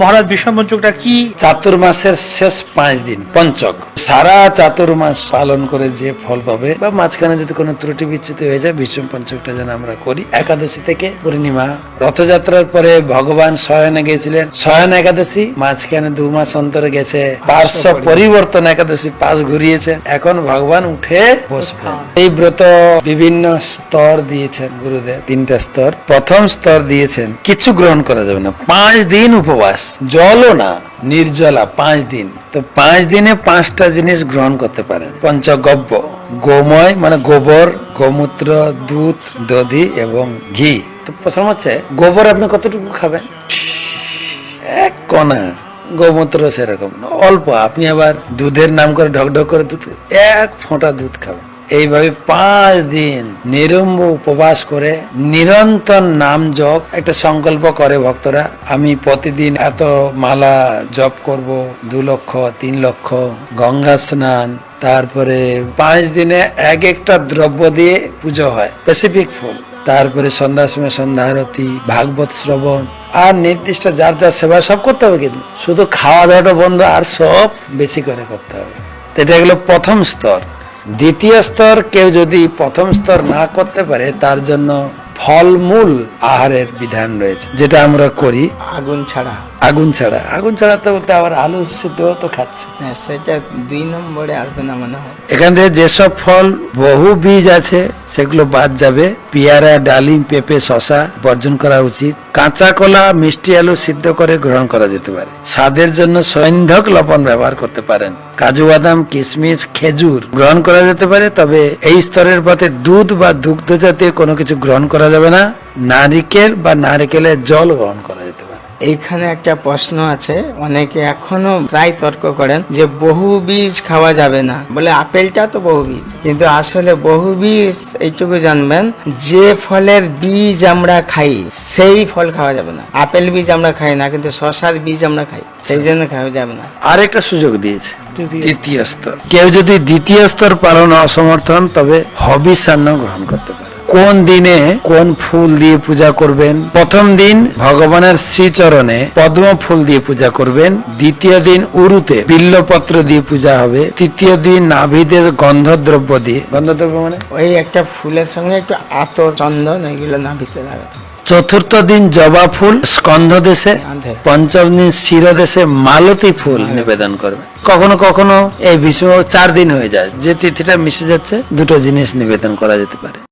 মহারাজ বিষম পঞ্চকটা কি? চাতুর্মাসের শেষ 5 দিন পঞ্চক, সারা চাতুর্মাস পালন করে যে ফল পাবে বা মাঝখানে যদি কোনো ত্রুটি বিচ্যুতি হয়ে যায়, বিষম পঞ্চকটা যেন আমরা করি। একাদশী থেকে পূর্ণিমা, রথযাত্রার পরে ভগবান শয়নে গেছিলেন, শয়ন একাদশী, মাঝখানে 2 মাস অন্তরে গেছে পার্শ্ব পরিবর্তন একাদশী, পাশ ঘুরিয়েছেন, এখন ভগবান উঠে বসবেন। এই ব্রত বিভিন্ন স্তর দিয়েছেন গুরুদেব, 3টা স্তর। প্রথম স্তর দিয়েছেন কিছু গ্রহণ করা যাবে না, 5 দিন উপবাস, জলও না, নির্জলা 5 দিন। তো 5 দিনে 5টা জিনিস গ্রহণ করতে পারেন। পঞ্চগব্য, গোময় মানে গোবর, গোমূত্র, দুধ, দধি এবং ঘি। তো প্রশ্ন হচ্ছে গোবর আপনি কতটুকু খাবেন? 1 কণা। গোমূত্র সেরকম অল্প। আপনি আবার দুধের নাম করে ঢকঢক করে দুধ, 1 ফোঁটা দুধ খাবেন। এইভাবে 5 দিন নিরম্ব উপবাস করে নিরন্তর নাম জপ, একটা সংকল্প করে ভক্তরা, আমি প্রতিদিন এত মালা জপ করব, 2 লক্ষ 3 লক্ষ, গঙ্গা স্নান, তারপরে 5 দিনে একটা দ্রব্য দিয়ে পুজো হয়, স্পেসিফিক ফুল, তারপরে সন্ধ্যার সময় সন্ধ্যা আরতি, ভাগবত শ্রবণ, আর নির্দিষ্ট যার যার সেবা সব করতে হবে, কিন্তু শুধু খাওয়া দাওয়াটা বন্ধ, আর সব বেশি করে করতে হবে। এটা গেল প্রথম স্তর। দ্বিতীয় স্তর, কেউ যদি প্রথম স্তর না করতে পারে, তার জন্য ফলমূল আহারের বিধান রয়েছে, যেটা আমরা করি। আগুন ছাড়া আগুন ছাড়া তো বলতে আবার আলু সিদ্ধ তো খাচ্ছে, সেটা 2 নম্বরে আসবে না মনে হয়। এখান থেকে যেসব ফল বহু বীজ আছে সেগুলো বাদ যাবে। পেয়ারা, ডালিম, পেঁপে, শশা বর্জন করা উচিত। কাঁচা কলা, মিষ্টি আলু সিদ্ধ করে গ্রহণ করা যেতে পারে। স্বাদের জন্য সৈন্ধক লবণ ব্যবহার করতে পারেন। কাজু বাদাম, কিশমিশ, খেজুর গ্রহণ করা যেতে পারে, তবে এই স্তরের পথে দুধ বা দুগ্ধ জাতীয় কোনো কিছু গ্রহণ করা যাবে না। নারিকেল বা নারিকেলের জল গ্রহণ করা যেতে পারে। এইখানে একটা প্রশ্ন আছে, অনেকে এখনো প্রায় তর্ক করেন যে বহু বীজ খাওয়া যাবে না, বলে আপেলটা তো বহু বীজ, কিন্তু আসলে বহু বীজ এইটুকু জানবেন, যে ফলের বীজ আমরা খাই সেই ফল খাওয়া যাবে না। আপেল বীজ আমরা খাই না, কিন্তু শশার বীজ আমরা খাই, সেই জন্য খাওয়া যাবে না। আরেকটা সুযোগ দিয়েছে, তৃতীয় স্তর। কেউ যদি দ্বিতীয় স্তর পালন অসমর্থ হন, তবে হবিষান্ন গ্রহণ করতে পারে। কোন দিনে কোন ফুল দিয়ে পূজা করবেন? প্রথম দিন ভগবানের শ্রীচরণে পদ্ম ফুল দিয়ে পূজা করবেন। দ্বিতীয় দিন উরুতে বিল্লপত্র দিয়ে পূজা হবে। তৃতীয় দিন নাভিদের গন্ধদ্রব্য দিয়ে, গন্ধদ্রব্য মানে ওই একটা ফুলের সঙ্গে একটু আতর, চন্দন, এগুলো নাভিতে লাগাতে। চতুর্থ দিন জবা ফুল স্কন্ধ দেশে। পঞ্চম দিন শিরদেশে মালতী ফুল নিবেদন করবে। কখনো কখনো এই বিষয় 4 দিন হয়ে যায়, যে তিথিটা মিশে যাচ্ছে, 2টো জিনিস নিবেদন করা যেতে পারে।